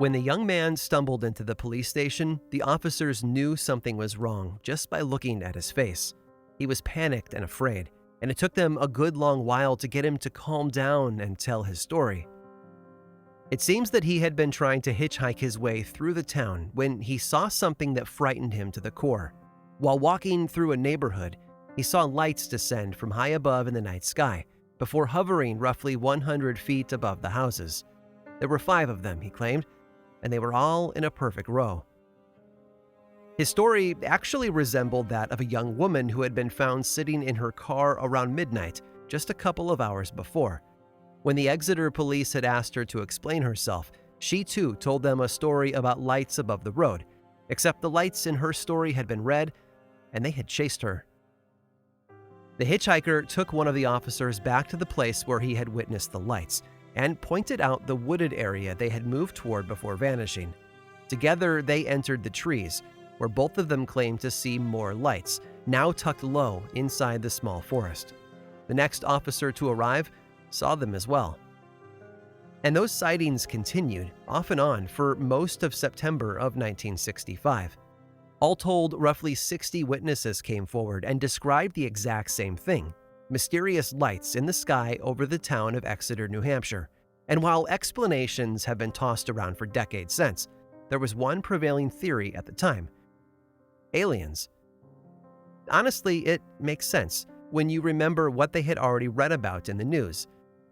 When the young man stumbled into the police station, the officers knew something was wrong just by looking at his face. He was panicked and afraid, and it took them a good long while to get him to calm down and tell his story. It seems that he had been trying to hitchhike his way through the town when he saw something that frightened him to the core. While walking through a neighborhood, he saw lights descend from high above in the night sky, before hovering roughly 100 feet above the houses. There were 5 of them, he claimed, and they were all in a perfect row. His story actually resembled that of a young woman who had been found sitting in her car around midnight just a couple of hours before. When the Exeter police had asked her to explain herself, she too told them a story about lights above the road, except the lights in her story had been red and they had chased her. The hitchhiker took one of the officers back to the place where he had witnessed the lights and pointed out the wooded area they had moved toward before vanishing. Together, they entered the trees, where both of them claimed to see more lights, now tucked low inside the small forest. The next officer to arrive saw them as well. And those sightings continued, off and on, for most of September of 1965. All told, roughly 60 witnesses came forward and described the exact same thing: mysterious lights in the sky over the town of Exeter, New Hampshire. And while explanations have been tossed around for decades since, there was one prevailing theory at the time: aliens. Honestly, it makes sense when you remember what they had already read about in the news.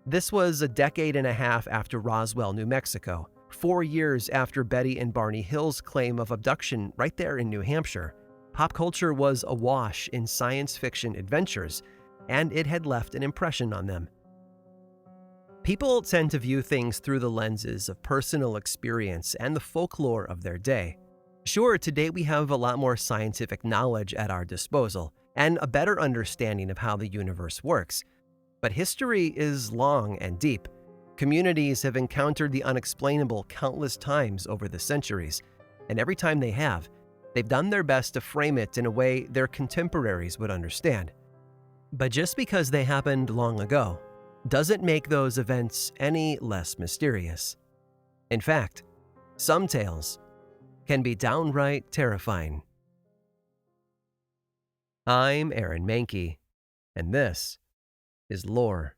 This was a decade and a half after Roswell, New Mexico, 4 years after Betty and Barney Hill's claim of abduction right there in New Hampshire. Pop culture was awash in science fiction adventures, and it had left an impression on them. People tend to view things through the lenses of personal experience and the folklore of their day. Sure, today we have a lot more scientific knowledge at our disposal and a better understanding of how the universe works. But history is long and deep. Communities have encountered the unexplainable countless times over the centuries, and every time they have, they've done their best to frame it in a way their contemporaries would understand. But just because they happened long ago doesn't make those events any less mysterious. In fact, some tales can be downright terrifying. I'm Aaron Mahnke, and this is Lore.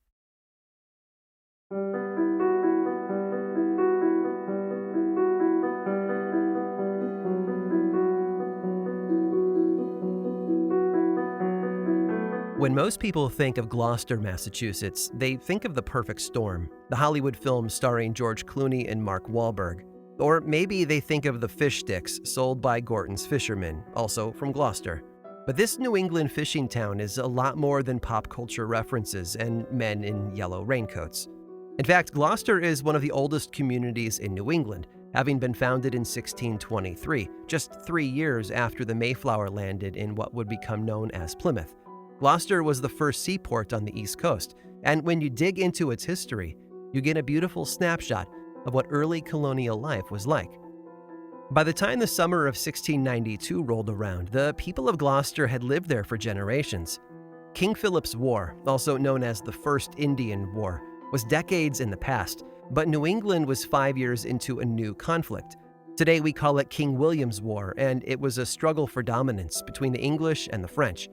When most people think of Gloucester, Massachusetts, they think of The Perfect Storm, the Hollywood film starring George Clooney and Mark Wahlberg. Or maybe they think of the fish sticks sold by Gorton's Fishermen, also from Gloucester. But this New England fishing town is a lot more than pop culture references and men in yellow raincoats. In fact, Gloucester is one of the oldest communities in New England, having been founded in 1623, just 3 years after the Mayflower landed in what would become known as Plymouth. Gloucester was the first seaport on the East Coast, and when you dig into its history, you get a beautiful snapshot of what early colonial life was like. By the time the summer of 1692 rolled around, the people of Gloucester had lived there for generations. King Philip's War, also known as the First Indian War, was decades in the past, but New England was 5 years into a new conflict. Today we call it King William's War, and it was a struggle for dominance between the English and the French.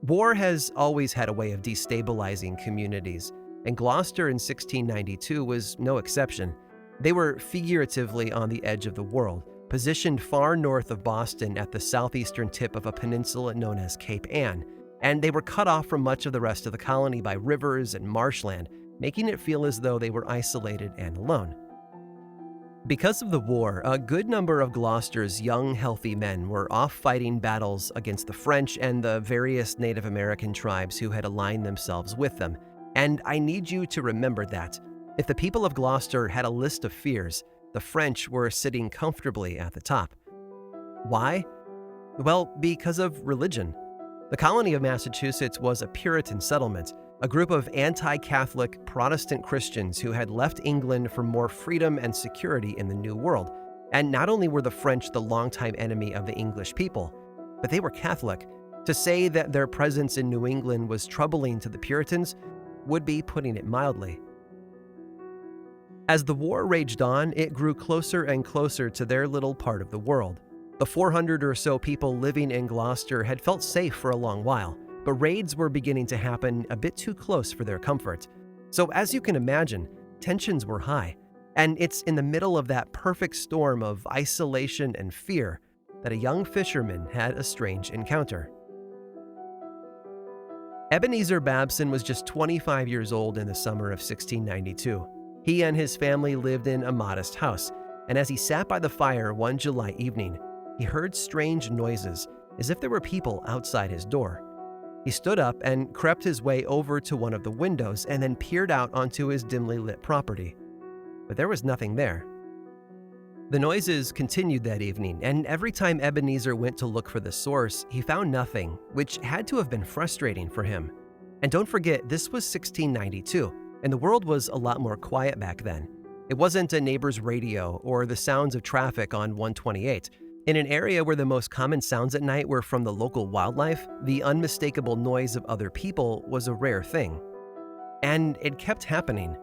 War has always had a way of destabilizing communities, and Gloucester in 1692 was no exception. They were figuratively on the edge of the world, positioned far north of Boston at the southeastern tip of a peninsula known as Cape Ann, and they were cut off from much of the rest of the colony by rivers and marshland, making it feel as though they were isolated and alone. Because of the war, a good number of Gloucester's young, healthy men were off fighting battles against the French and the various Native American tribes who had aligned themselves with them. And I need you to remember that. If the people of Gloucester had a list of fears, the French were sitting comfortably at the top. Why? Well, because of religion. The colony of Massachusetts was a Puritan settlement, a group of anti-Catholic Protestant Christians who had left England for more freedom and security in the New World. And not only were the French the longtime enemy of the English people, but they were Catholic. To say that their presence in New England was troubling to the Puritans would be putting it mildly. As the war raged on, it grew closer and closer to their little part of the world. The 400 or so people living in Gloucester had felt safe for a long while, but raids were beginning to happen a bit too close for their comfort. So as you can imagine, tensions were high, and it's in the middle of that perfect storm of isolation and fear that a young fisherman had a strange encounter. Ebenezer Babson was just 25 years old in the summer of 1692. He and his family lived in a modest house, and as he sat by the fire one July evening, he heard strange noises, as if there were people outside his door. He stood up and crept his way over to one of the windows and then peered out onto his dimly lit property. But there was nothing there. The noises continued that evening, and every time Ebenezer went to look for the source, he found nothing, which had to have been frustrating for him. And don't forget, this was 1692, and the world was a lot more quiet back then. It wasn't a neighbor's radio or the sounds of traffic on 128. In an area where the most common sounds at night were from the local wildlife, the unmistakable noise of other people was a rare thing. And it kept happening.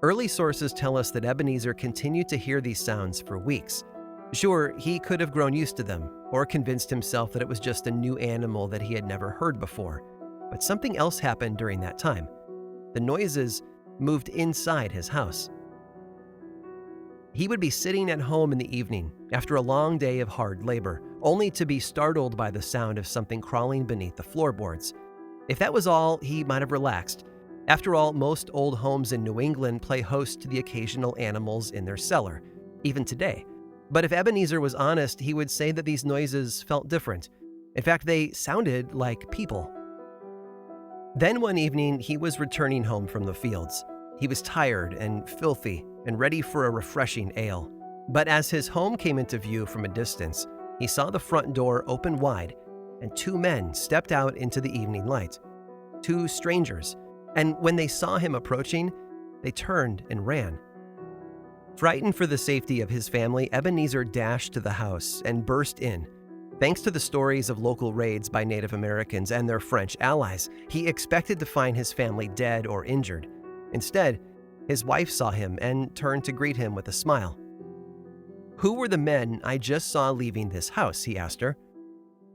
Early sources tell us that Ebenezer continued to hear these sounds for weeks. Sure, he could have grown used to them, or convinced himself that it was just a new animal that he had never heard before. But something else happened during that time. The noises moved inside his house. He would be sitting at home in the evening after a long day of hard labor, only to be startled by the sound of something crawling beneath the floorboards. If that was all, he might have relaxed. After all, most old homes in New England play host to the occasional animals in their cellar, even today. But if Ebenezer was honest, he would say that these noises felt different. In fact, they sounded like people. Then one evening, he was returning home from the fields. He was tired and filthy and ready for a refreshing ale. But as his home came into view from a distance, he saw the front door open wide, and two men stepped out into the evening light. Two strangers. And when they saw him approaching, they turned and ran. Frightened for the safety of his family, Ebenezer dashed to the house and burst in. Thanks to the stories of local raids by Native Americans and their French allies, he expected to find his family dead or injured. Instead, his wife saw him and turned to greet him with a smile. "Who were the men I just saw leaving this house?" he asked her.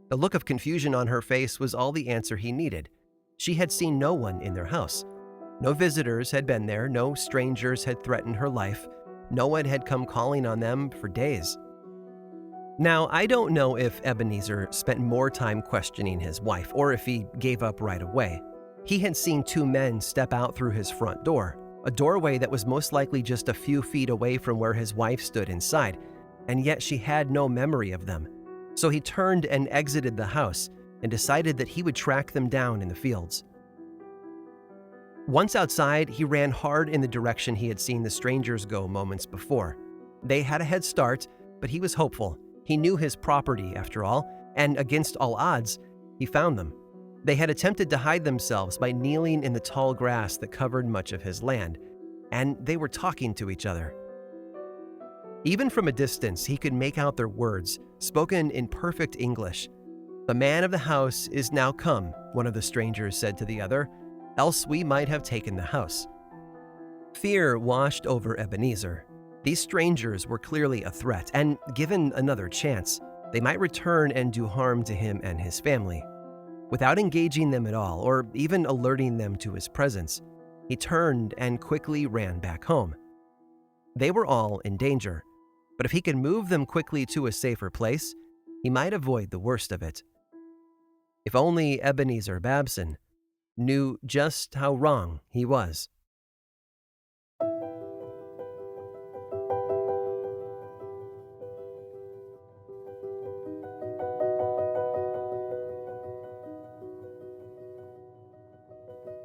The look of confusion on her face was all the answer he needed. She had seen no one in their house. No visitors had been there, no strangers had threatened her life, no one had come calling on them for days. Now, I don't know if Ebenezer spent more time questioning his wife or if he gave up right away. He had seen two men step out through his front door, a doorway that was most likely just a few feet away from where his wife stood inside, and yet she had no memory of them. So he turned and exited the house and decided that he would track them down in the fields. Once outside, he ran hard in the direction he had seen the strangers go moments before. They had a head start, but he was hopeful. He knew his property, after all, and against all odds, he found them. They had attempted to hide themselves by kneeling in the tall grass that covered much of his land, and they were talking to each other. Even from a distance, he could make out their words, spoken in perfect English. "The man of the house is now come," one of the strangers said to the other, "else we might have taken the house." Fear washed over Ebenezer. These strangers were clearly a threat, and given another chance, they might return and do harm to him and his family. Without engaging them at all, or even alerting them to his presence, he turned and quickly ran back home. They were all in danger, but if he could move them quickly to a safer place, he might avoid the worst of it. If only Ebenezer Babson knew just how wrong he was.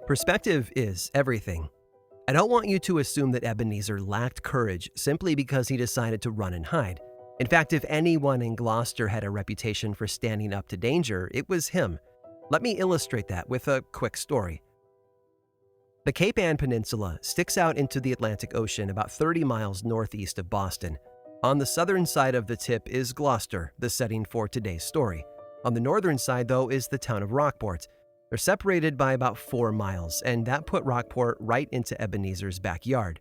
Perspective is everything. I don't want you to assume that Ebenezer lacked courage simply because he decided to run and hide. In fact, if anyone in Gloucester had a reputation for standing up to danger, it was him. Let me illustrate that with a quick story. The Cape Ann Peninsula sticks out into the Atlantic Ocean about 30 miles northeast of Boston. On the southern side of the tip is Gloucester, the setting for today's story. On the northern side, though, is the town of Rockport. They're separated by about 4 miles, and that put Rockport right into Ebenezer's backyard.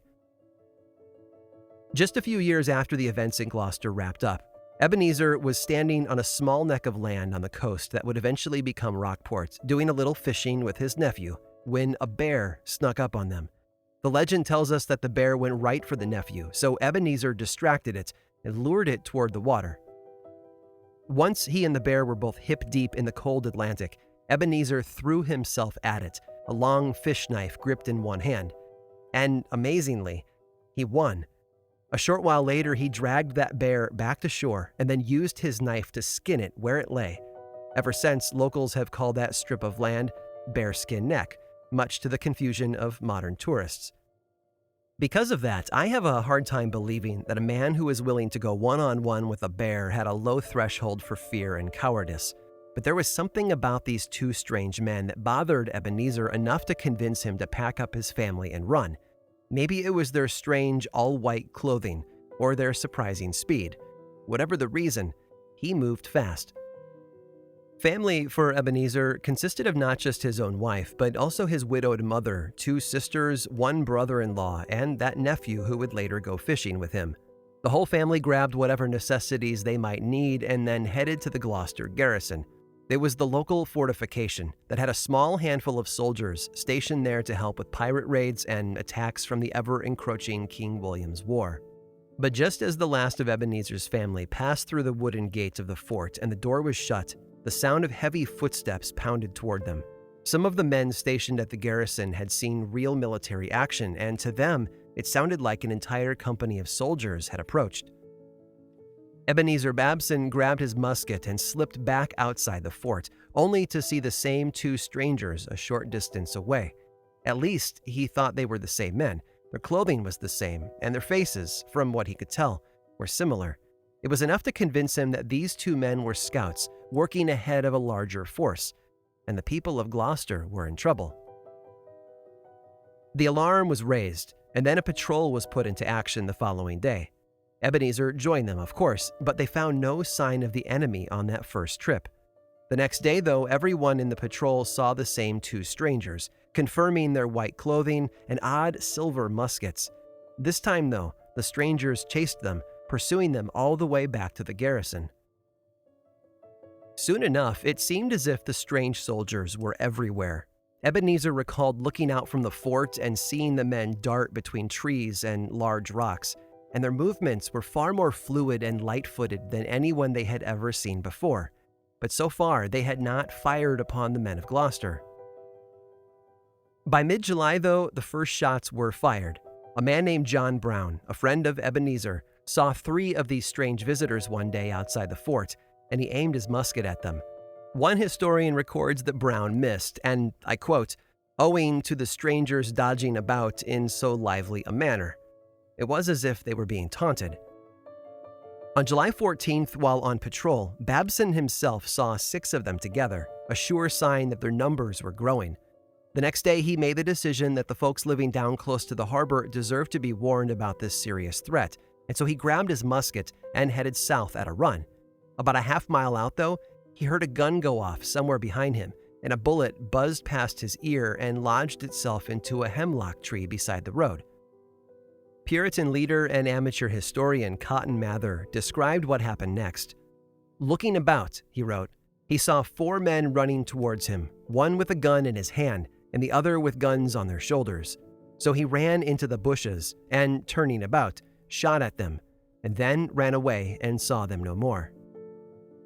Just a few years after the events in Gloucester wrapped up, Ebenezer was standing on a small neck of land on the coast that would eventually become Rockport, doing a little fishing with his nephew, when a bear snuck up on them. The legend tells us that the bear went right for the nephew, so Ebenezer distracted it and lured it toward the water. Once he and the bear were both hip-deep in the cold Atlantic, Ebenezer threw himself at it, a long fish knife gripped in one hand. And amazingly, he won. A short while later, he dragged that bear back to shore and then used his knife to skin it where it lay. Ever since, locals have called that strip of land Bearskin Neck, much to the confusion of modern tourists. Because of that, I have a hard time believing that a man who is willing to go one-on-one with a bear had a low threshold for fear and cowardice. But there was something about these two strange men that bothered Ebenezer enough to convince him to pack up his family and run. Maybe it was their strange all-white clothing or their surprising speed. Whatever the reason, he moved fast. Family for Ebenezer consisted of not just his own wife, but also his widowed mother, 2 sisters, 1 brother-in-law, and that nephew who would later go fishing with him. The whole family grabbed whatever necessities they might need and then headed to the Gloucester garrison. It was the local fortification that had a small handful of soldiers stationed there to help with pirate raids and attacks from the ever-encroaching King William's War. But just as the last of Ebenezer's family passed through the wooden gate of the fort and the door was shut, the sound of heavy footsteps pounded toward them. Some of the men stationed at the garrison had seen real military action, and to them, it sounded like an entire company of soldiers had approached. Ebenezer Babson grabbed his musket and slipped back outside the fort, only to see the same 2 strangers a short distance away. At least, he thought they were the same men. Their clothing was the same, and their faces, from what he could tell, were similar. It was enough to convince him that these 2 men were scouts, working ahead of a larger force, and the people of Gloucester were in trouble. The alarm was raised, and then a patrol was put into action the following day. Ebenezer joined them, of course, but they found no sign of the enemy on that first trip. The next day, though, everyone in the patrol saw the same 2 strangers, confirming their white clothing and odd silver muskets. This time, though, the strangers chased them, pursuing them all the way back to the garrison. Soon enough, it seemed as if the strange soldiers were everywhere. Ebenezer recalled looking out from the fort and seeing the men dart between trees and large rocks, and their movements were far more fluid and light-footed than anyone they had ever seen before. But so far, they had not fired upon the men of Gloucester. By mid-July, though, the first shots were fired. A man named John Brown, a friend of Ebenezer, saw 3 of these strange visitors one day outside the fort, and he aimed his musket at them. One historian records that Brown missed, and, I quote, owing to the strangers dodging about in so lively a manner. It was as if they were being taunted. On July 14th, while on patrol, Babson himself saw 6 of them together, a sure sign that their numbers were growing. The next day, he made the decision that the folks living down close to the harbor deserved to be warned about this serious threat, and so he grabbed his musket and headed south at a run. About a half-mile out, though, he heard a gun go off somewhere behind him, and a bullet buzzed past his ear and lodged itself into a hemlock tree beside the road. Puritan leader and amateur historian Cotton Mather described what happened next. Looking about, he wrote, he saw 4 men running towards him, one with a gun in his hand and the other with guns on their shoulders. So he ran into the bushes and, turning about, shot at them, and then ran away and saw them no more.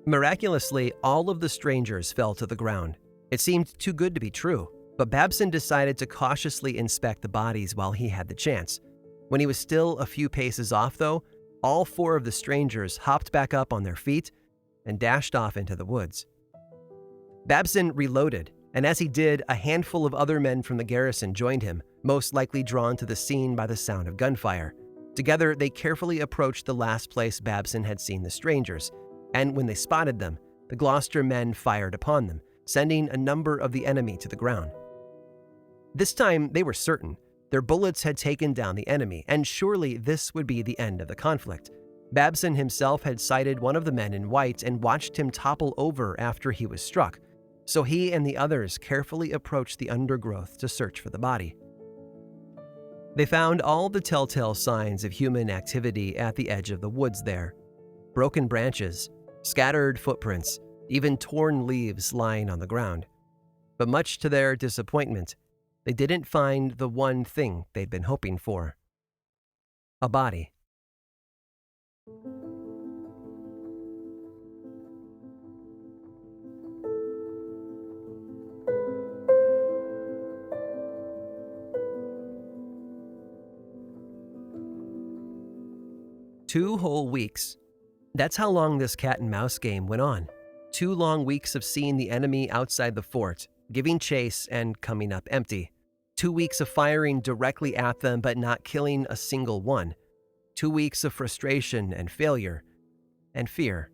Miraculously, all of the strangers fell to the ground. It seemed too good to be true, but Babson decided to cautiously inspect the bodies while he had the chance. When he was still a few paces off, though, all 4 of the strangers hopped back up on their feet and dashed off into the woods. Babson reloaded, and as he did, a handful of other men from the garrison joined him, most likely drawn to the scene by the sound of gunfire. Together, they carefully approached the last place Babson had seen the strangers, and when they spotted them, the Gloucester men fired upon them, sending a number of the enemy to the ground. This time, they were certain. Their bullets had taken down the enemy, and surely this would be the end of the conflict. Babson himself had sighted one of the men in white and watched him topple over after he was struck, so he and the others carefully approached the undergrowth to search for the body. They found all the telltale signs of human activity at the edge of the woods there: broken branches, scattered footprints, even torn leaves lying on the ground. But much to their disappointment, they didn't find the one thing they'd been hoping for: a body. Two whole weeks. That's how long this cat and mouse game went on. 2 long weeks of seeing the enemy outside the fort, giving chase and coming up empty. 2 weeks of firing directly at them but not killing a single one. 2 weeks of frustration and failure and fear.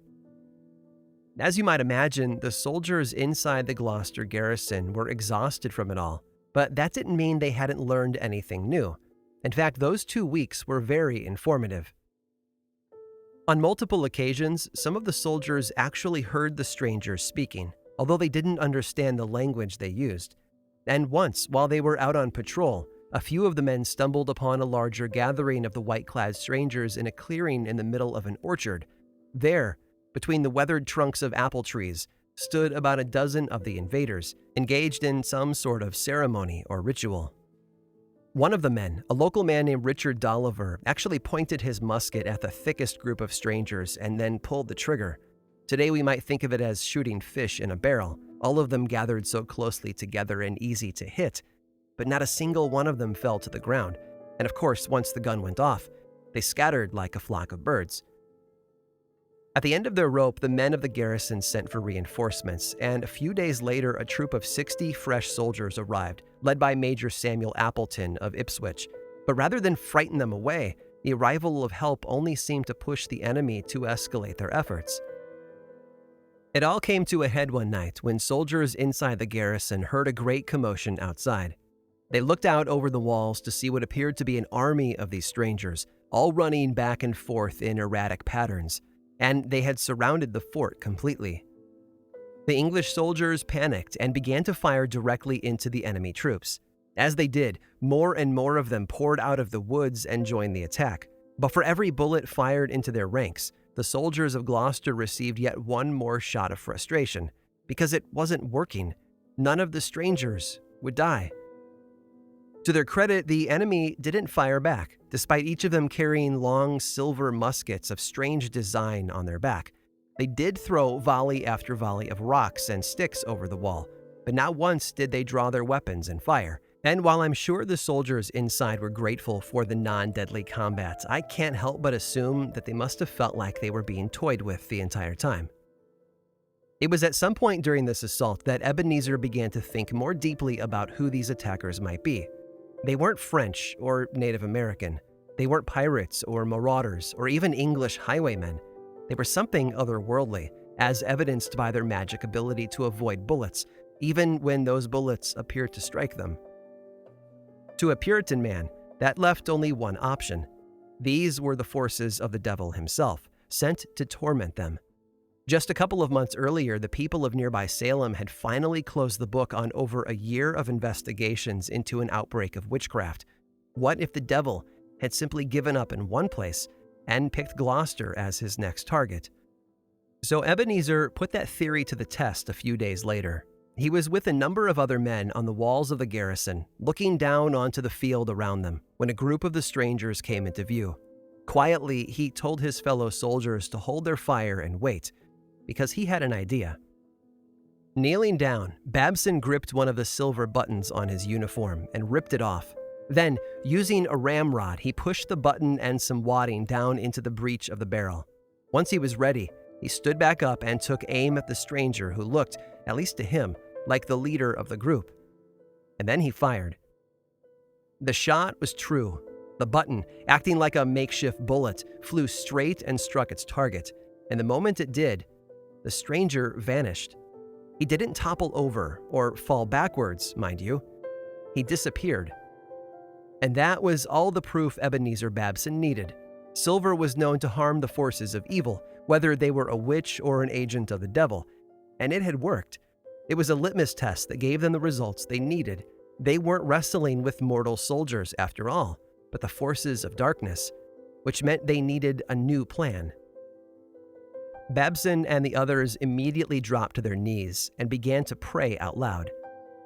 As you might imagine, the soldiers inside the Gloucester garrison were exhausted from it all, but that didn't mean they hadn't learned anything new. In fact, those 2 weeks were very informative. On multiple occasions, some of the soldiers actually heard the strangers speaking, although they didn't understand the language they used. And once, while they were out on patrol, a few of the men stumbled upon a larger gathering of the white-clad strangers in a clearing in the middle of an orchard. There, between the weathered trunks of apple trees, stood about a dozen of the invaders, engaged in some sort of ceremony or ritual. One of the men, a local man named Richard Dolliver, actually pointed his musket at the thickest group of strangers and then pulled the trigger. Today we might think of it as shooting fish in a barrel, all of them gathered so closely together and easy to hit, but not a single one of them fell to the ground. And of course, once the gun went off, they scattered like a flock of birds. At the end of their rope, the men of the garrison sent for reinforcements, and a few days later, a troop of 60 fresh soldiers arrived, led by Major Samuel Appleton of Ipswich. But rather than frighten them away, the arrival of help only seemed to push the enemy to escalate their efforts. It all came to a head one night when soldiers inside the garrison heard a great commotion outside. They looked out over the walls to see what appeared to be an army of these strangers, all running back and forth in erratic patterns, and they had surrounded the fort completely. The English soldiers panicked and began to fire directly into the enemy troops. As they did, more and more of them poured out of the woods and joined the attack. But for every bullet fired into their ranks, the soldiers of Gloucester received yet one more shot of frustration. Because it wasn't working, none of the strangers would die. To their credit, the enemy didn't fire back, despite each of them carrying long silver muskets of strange design on their back. They did throw volley after volley of rocks and sticks over the wall, but not once did they draw their weapons and fire. And while I'm sure the soldiers inside were grateful for the non-deadly combat, I can't help but assume that they must have felt like they were being toyed with the entire time. It was at some point during this assault that Ebenezer began to think more deeply about who these attackers might be. They weren't French or Native American. They weren't pirates or marauders or even English highwaymen. They were something otherworldly, as evidenced by their magic ability to avoid bullets, even when those bullets appeared to strike them. To a Puritan man, that left only one option. These were the forces of the devil himself, sent to torment them. Just a couple of months earlier, the people of nearby Salem had finally closed the book on over a year of investigations into an outbreak of witchcraft. What if the devil had simply given up in one place and picked Gloucester as his next target? So Ebenezer put that theory to the test a few days later. He was with a number of other men on the walls of the garrison, looking down onto the field around them, when a group of the strangers came into view. Quietly, he told his fellow soldiers to hold their fire and wait, because he had an idea. Kneeling down, Babson gripped one of the silver buttons on his uniform and ripped it off. Then, using a ramrod, he pushed the button and some wadding down into the breech of the barrel. Once he was ready, he stood back up and took aim at the stranger who looked, at least to him, like the leader of the group. And then he fired. The shot was true. The button, acting like a makeshift bullet, flew straight and struck its target. And the moment it did, the stranger vanished. He didn't topple over or fall backwards, mind you. He disappeared. And that was all the proof Ebenezer Babson needed. Silver was known to harm the forces of evil, whether they were a witch or an agent of the devil. And it had worked. It was a litmus test that gave them the results they needed. They weren't wrestling with mortal soldiers after all. but the forces of darkness, which meant they needed a new plan. Babson and the others immediately dropped to their knees and began to pray out loud.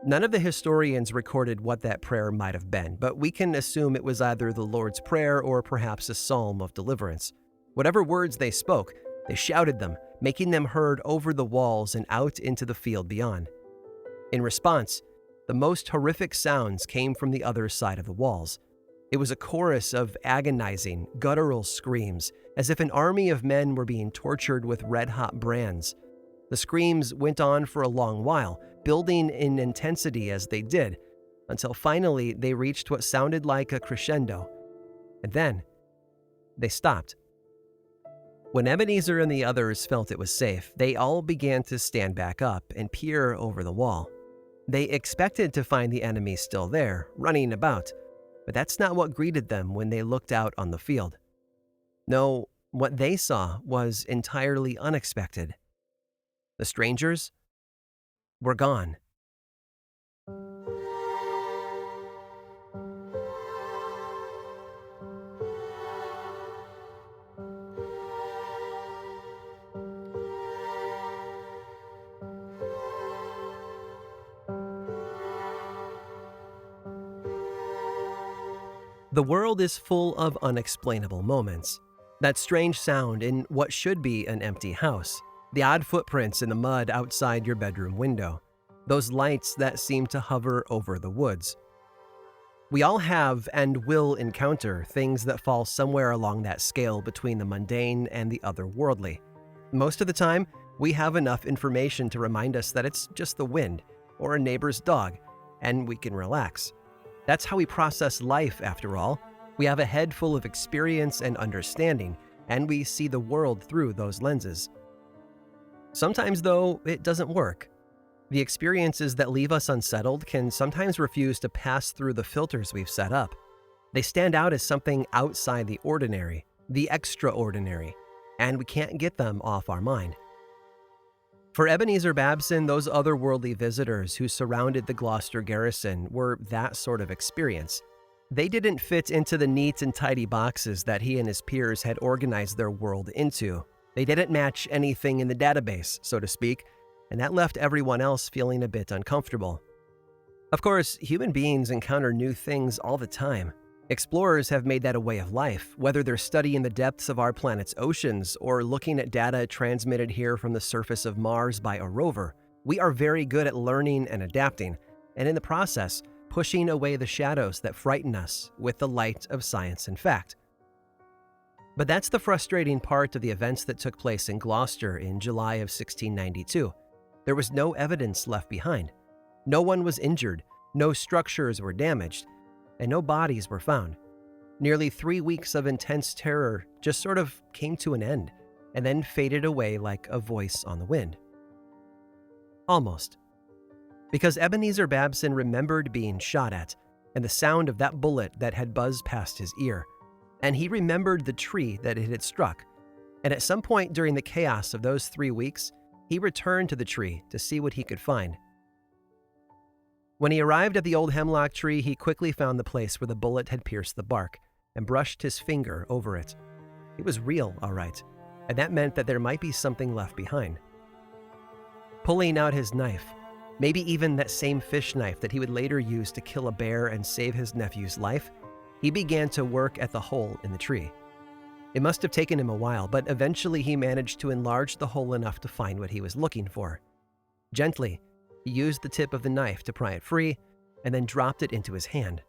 None of the historians recorded what that prayer might have been, but we can assume it was either the Lord's Prayer or perhaps a psalm of deliverance. Whatever words they spoke, they shouted them, making them heard over the walls and out into the field beyond. In response, the most horrific sounds came from the other side of the walls. It was a chorus of agonizing, guttural screams, as if an army of men were being tortured with red-hot brands. The screams went on for a long while, building in intensity as they did, until finally they reached what sounded like a crescendo. And then, they stopped. When Ebenezer and the others felt it was safe, they all began to stand back up and peer over the wall. They expected to find the enemy still there, running about, but that's not what greeted them when they looked out on the field. No, what they saw was entirely unexpected. The strangers were gone. The world is full of unexplainable moments. That strange sound in what should be an empty house, the odd footprints in the mud outside your bedroom window, those lights that seem to hover over the woods. We all have and will encounter things that fall somewhere along that scale between the mundane and the otherworldly. Most of the time, we have enough information to remind us that it's just the wind or a neighbor's dog, and we can relax. That's how we process life, after all. We have a head full of experience and understanding, and we see the world through those lenses. Sometimes, though, it doesn't work. The experiences that leave us unsettled can sometimes refuse to pass through the filters we've set up. They stand out as something outside the ordinary, the extraordinary, and we can't get them off our mind. For Ebenezer Babson, those otherworldly visitors who surrounded the Gloucester garrison were that sort of experience. They didn't fit into the neat and tidy boxes that he and his peers had organized their world into. They didn't match anything in the database, so to speak, and that left everyone else feeling a bit uncomfortable. Of course, human beings encounter new things all the time. Explorers have made that a way of life, whether they're studying the depths of our planet's oceans or looking at data transmitted here from the surface of Mars by a rover. We are very good at learning and adapting, and in the process, pushing away the shadows that frighten us with the light of science and fact. But that's the frustrating part of the events that took place in Gloucester in July of 1692. There was no evidence left behind. No one was injured, no structures were damaged, and no bodies were found. Nearly 3 weeks of intense terror just sort of came to an end, and then faded away like a voice on the wind. Almost. Because Ebenezer Babson remembered being shot at, and the sound of that bullet that had buzzed past his ear, and he remembered the tree that it had struck, and at some point during the chaos of those 3 weeks, he returned to the tree to see what he could find. When he arrived at the old hemlock tree, he quickly found the place where the bullet had pierced the bark and brushed his finger over it. It was real, all right, and that meant that there might be something left behind. Pulling out his knife, maybe even that same fish knife that he would later use to kill a bear and save his nephew's life, he began to work at the hole in the tree. It must have taken him a while, but eventually he managed to enlarge the hole enough to find what he was looking for. Gently, he used the tip of the knife to pry it free, and then dropped it into his hand.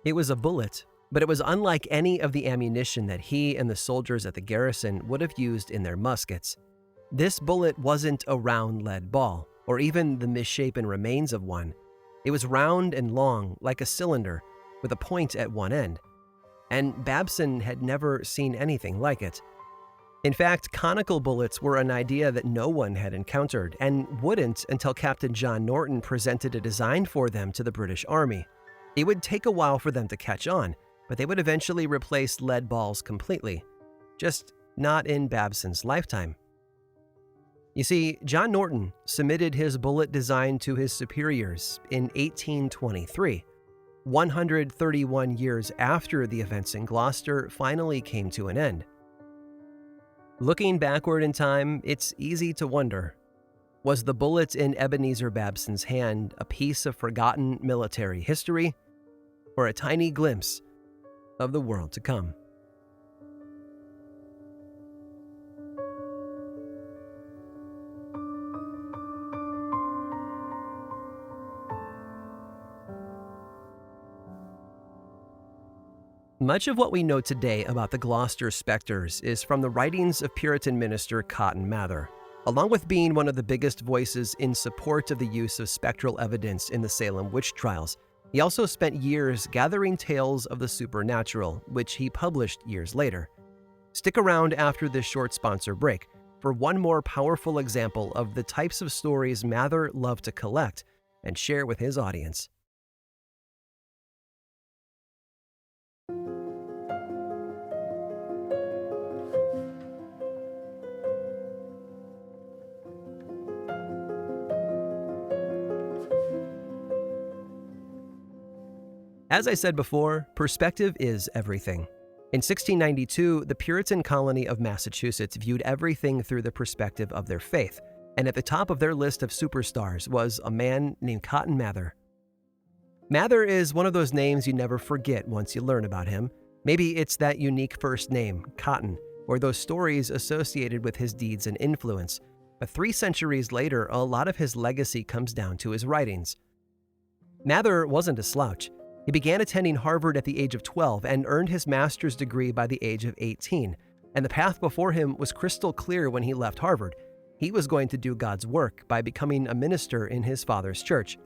It was a bullet, but it was unlike any of the ammunition that he and the soldiers at the garrison would have used in their muskets. This bullet wasn't a round lead ball, or even the misshapen remains of one. It was round and long, like a cylinder, with a point at one end. And Babson had never seen anything like it. In fact, conical bullets were an idea that no one had encountered, and wouldn't until Captain John Norton presented a design for them to the British Army. It would take a while for them to catch on, but they would eventually replace lead balls completely. Just not in Babson's lifetime. You see, John Norton submitted his bullet design to his superiors in 1823. 131 years after the events in Gloucester finally came to an end. Looking backward in time, it's easy to wonder, was the bullet in Ebenezer Babson's hand a piece of forgotten military history, or a tiny glimpse of the world to come? Much of what we know today about the Gloucester specters is from the writings of Puritan minister Cotton Mather. Along with being one of the biggest voices in support of the use of spectral evidence in the Salem witch trials, he also spent years gathering tales of the supernatural, which he published years later. Stick around after this short sponsor break for one more powerful example of the types of stories Mather loved to collect and share with his audience. As I said before, perspective is everything. In 1692, the Puritan colony of Massachusetts viewed everything through the perspective of their faith, and at the top of their list of superstars was a man named Cotton Mather. Mather is one of those names you never forget once you learn about him. Maybe it's that unique first name, Cotton, or those stories associated with his deeds and influence. But 3 centuries later, a lot of his legacy comes down to his writings. Mather wasn't a slouch. He began attending Harvard at the age of 12 and earned his master's degree by the age of 18. And the path before him was crystal clear when he left Harvard. He was going to do God's work by becoming a minister in his father's church.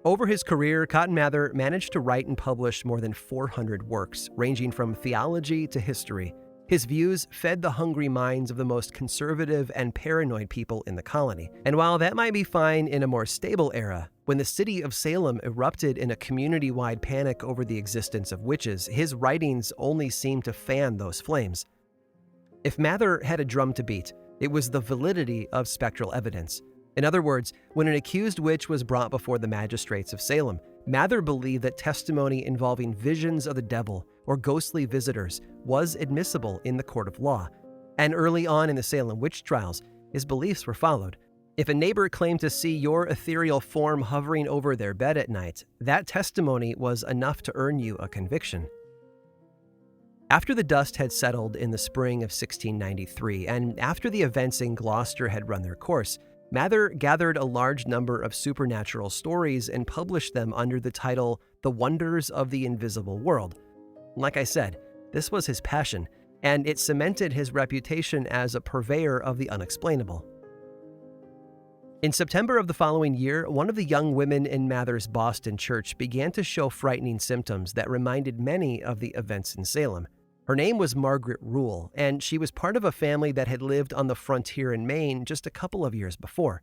Over his career, Cotton Mather managed to write and publish more than 400 works, ranging from theology to history. His views fed the hungry minds of the most conservative and paranoid people in the colony. And while that might be fine in a more stable era, when the city of Salem erupted in a community-wide panic over the existence of witches, his writings only seemed to fan those flames. If Mather had a drum to beat, it was the validity of spectral evidence. In other words, when an accused witch was brought before the magistrates of Salem, Mather believed that testimony involving visions of the devil or ghostly visitors was admissible in the court of law. And early on in the Salem witch trials, his beliefs were followed. If a neighbor claimed to see your ethereal form hovering over their bed at night, that testimony was enough to earn you a conviction. After the dust had settled in the spring of 1693, and after the events in Gloucester had run their course, Mather gathered a large number of supernatural stories and published them under the title The Wonders of the Invisible World. Like I said, this was his passion, and it cemented his reputation as a purveyor of the unexplainable. In September of the following year, one of the young women in Mather's Boston church began to show frightening symptoms that reminded many of the events in Salem. Her name was Margaret Rule, and she was part of a family that had lived on the frontier in Maine just a couple of years before.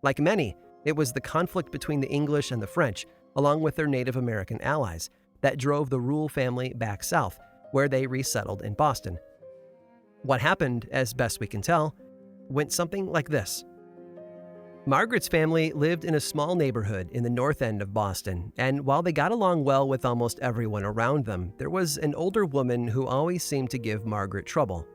Like many, it was the conflict between the English and the French, along with their Native American allies, that drove the Rule family back south, where they resettled in Boston. What happened, as best we can tell, went something like this. Margaret's family lived in a small neighborhood in the north end of Boston, and while they got along well with almost everyone around them, there was an older woman who always seemed to give Margaret trouble.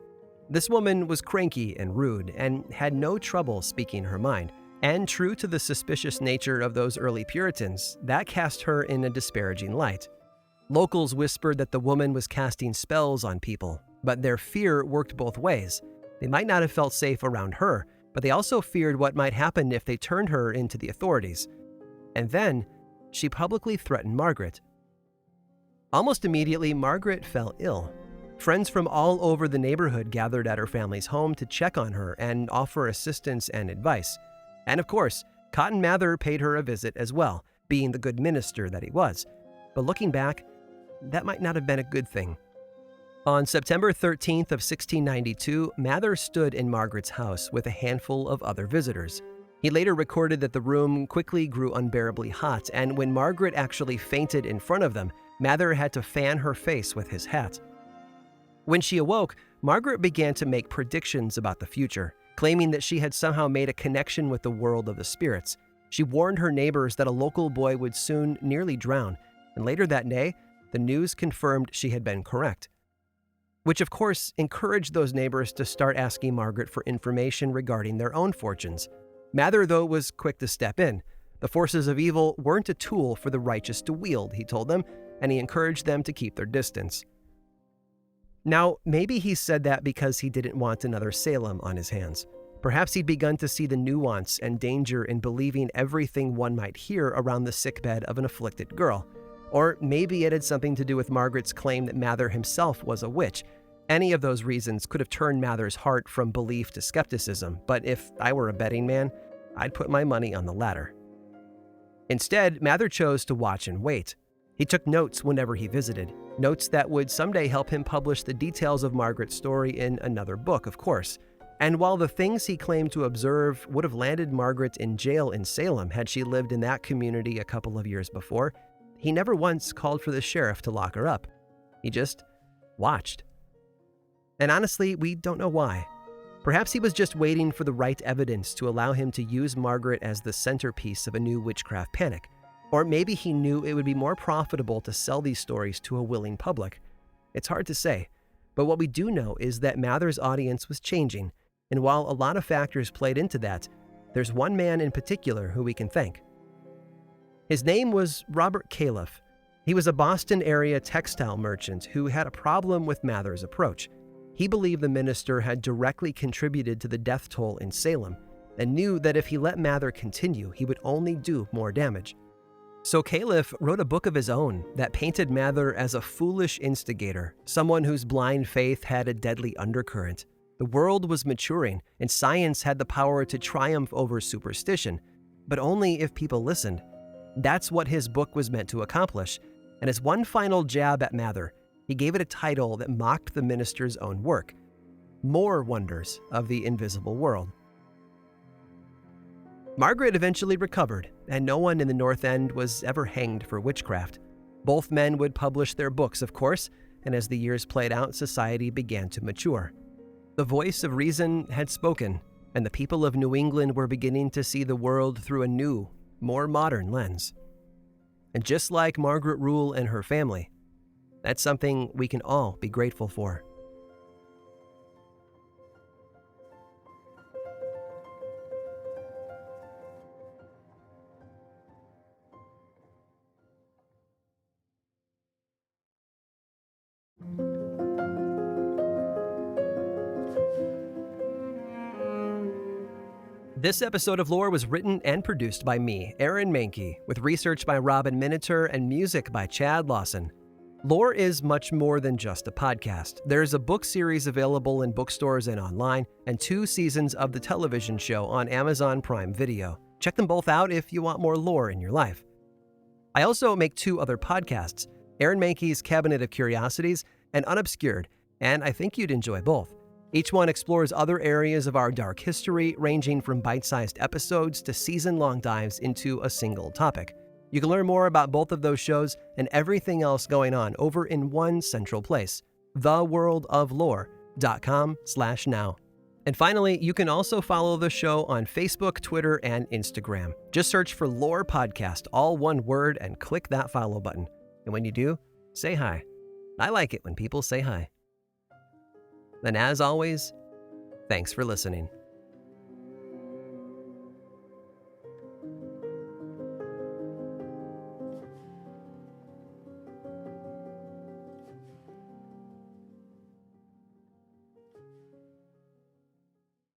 This woman was cranky and rude and had no trouble speaking her mind, and true to the suspicious nature of those early Puritans, that cast her in a disparaging light. Locals whispered that the woman was casting spells on people, but their fear worked both ways. They might not have felt safe around her, but they also feared what might happen if they turned her into the authorities. And then, she publicly threatened Margaret. Almost immediately, Margaret fell ill. Friends from all over the neighborhood gathered at her family's home to check on her and offer assistance and advice. And of course, Cotton Mather paid her a visit as well, being the good minister that he was. But looking back, that might not have been a good thing. On September 13th of 1692, Mather stood in Margaret's house with a handful of other visitors. He later recorded that the room quickly grew unbearably hot, and when Margaret actually fainted in front of them, Mather had to fan her face with his hat. When she awoke, Margaret began to make predictions about the future, claiming that she had somehow made a connection with the world of the spirits. She warned her neighbors that a local boy would soon nearly drown, and later that day, the news confirmed she had been correct. Which, of course, encouraged those neighbors to start asking Margaret for information regarding their own fortunes. Mather, though, was quick to step in. The forces of evil weren't a tool for the righteous to wield, he told them, and he encouraged them to keep their distance. Now, maybe he said that because he didn't want another Salem on his hands. Perhaps he'd begun to see the nuance and danger in believing everything one might hear around the sickbed of an afflicted girl. Or maybe it had something to do with Margaret's claim that Mather himself was a witch. Any of those reasons could have turned Mather's heart from belief to skepticism, but if I were a betting man, I'd put my money on the latter. Instead, Mather chose to watch and wait. He took notes whenever he visited, notes that would someday help him publish the details of Margaret's story in another book, of course. And while the things he claimed to observe would have landed Margaret in jail in Salem had she lived in that community a couple of years before, he never once called for the sheriff to lock her up. He just watched. And honestly, we don't know why. Perhaps he was just waiting for the right evidence to allow him to use Margaret as the centerpiece of a new witchcraft panic. Or maybe he knew it would be more profitable to sell these stories to a willing public. It's hard to say, but what we do know is that Mather's audience was changing, and while a lot of factors played into that, there's one man in particular who we can thank. His name was Robert Califf. He was a Boston-area textile merchant who had a problem with Mather's approach. He believed the minister had directly contributed to the death toll in Salem, and knew that if he let Mather continue, he would only do more damage. So Califf wrote a book of his own that painted Mather as a foolish instigator, someone whose blind faith had a deadly undercurrent. The world was maturing, and science had the power to triumph over superstition, but only if people listened. That's what his book was meant to accomplish, and as one final jab at Mather, he gave it a title that mocked the minister's own work, More Wonders of the Invisible World. Margaret eventually recovered, and no one in the North End was ever hanged for witchcraft. Both men would publish their books, of course, and as the years played out, society began to mature. The voice of reason had spoken, and the people of New England were beginning to see the world through a new, more modern lens. And just like Margaret Rule and her family, that's something we can all be grateful for. This episode of Lore was written and produced by me, Aaron Mahnke, with research by Robin Miniter and music by Chad Lawson. Lore is much more than just a podcast. There's a book series available in bookstores and online, and 2 seasons of the television show on Amazon Prime Video. Check them both out if you want more lore in your life. I also make 2 other podcasts, Aaron Mahnke's Cabinet of Curiosities and Unobscured, and I think you'd enjoy both. Each one explores other areas of our dark history, ranging from bite-sized episodes to season-long dives into a single topic. You can learn more about both of those shows and everything else going on over in one central place, theworldoflore.com/now. And finally, you can also follow the show on Facebook, Twitter, and Instagram. Just search for Lore Podcast, all one word, and click that follow button. And when you do, say hi. I like it when people say hi. And as always, thanks for listening.